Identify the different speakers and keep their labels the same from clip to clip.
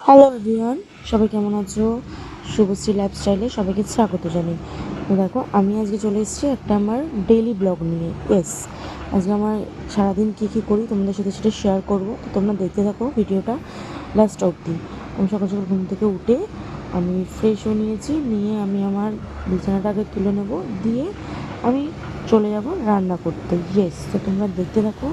Speaker 1: Hello everyone, সবাই কেমন আছো? শুভশ্রী লাইফস্টাইলে সবাইকে স্বাগত জানাই। তো দেখো, আমি আজকে চলে এসেছি একটা আমার ডেইলি ব্লগ নিয়ে। আজকে আমার সারাদিন কী কী করি তোমাদের সাথে সেটা শেয়ার করবো। তো তোমরা দেখতে থাকো ভিডিওটা লাস্ট অবধি। আমি সকাল সকাল ঘুম থেকে উঠে আমি ফ্রেশ হয়ে নিয়ে আমি আমার বিছানাটাকে তুলে নেবো, দিয়ে আমি চলে যাব রান্না করতে। তো তোমরা দেখতে থাকো।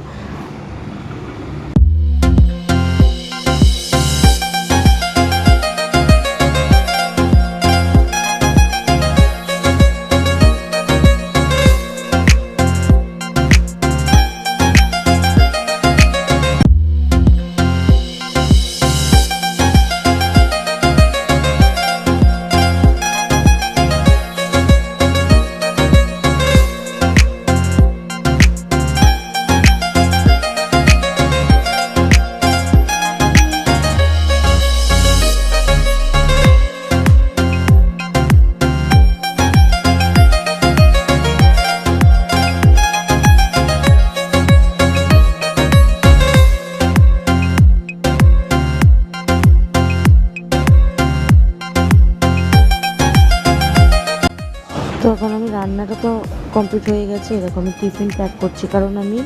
Speaker 1: তো এখন আমি রান্নাটা তো কমপ্লিট হয়ে গেছে। এরকম আমি টিফিন প্যাক করছি, কারণ আমি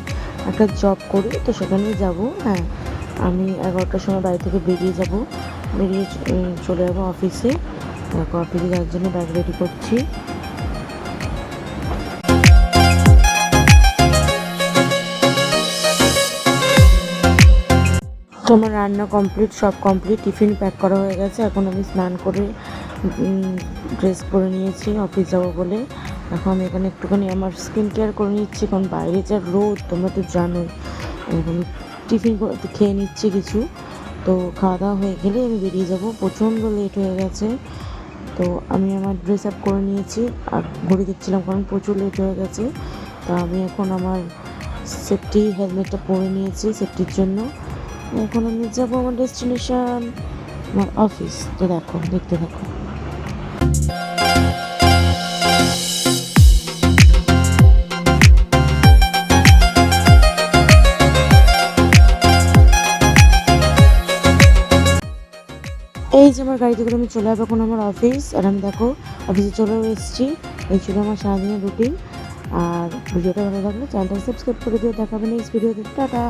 Speaker 1: একটা জব করি, তো সেখানেই যাব। হ্যাঁ, আমি 11টার সময় বাড়ি থেকে বেরিয়ে চলে যাবো অফিসে। অফিসে যাওয়ার জন্য ব্যাগ রেডি করছি। তো আমার রান্না কমপ্লিট, সব কমপ্লিট, টিফিন প্যাক করা হয়ে গেছে। এখন আমি স্নান করে ড্রেস পরে নিয়েছি অফিস যাবো বলে। এখন আমি এখানে একটুখানি আমার স্কিন কেয়ার করে নিচ্ছি, কারণ বাইরে যা রোদ তোমরা তো জানোই। এখন টিফিন খেয়ে নিচ্ছি কিছু। তো খাওয়া দাওয়া হয়ে গেলে আমি বেরিয়ে যাব। প্রচণ্ড লেট হয়ে গেছে, তো আমি আমার ড্রেস আপ করে নিয়েছি আর ঘড়ি দেখছিলাম, কারণ প্রচুর লেট হয়ে গেছে। তো আমি এখন আমার সেফটি হেলমেটটা পরে নিয়েছি সেফটির জন্য। এখন আমি যাবো আমার ডেস্টিনেশন, আমার অফিস। তো দেখতে থাকো। এই যে আমার গাড়িতে করে আমি চলে যাবো এখন আমার অফিস। আর আমি অফিসে চলেও এসেছি। এই ছিল আমার সারাদিনের রুটিন। আর ভিডিওটা ভালো লাগলে চ্যানেলটা সাবস্ক্রাইব করে দিয়ে দেখাবেন নেক্সট ভিডিওতে। টাটা।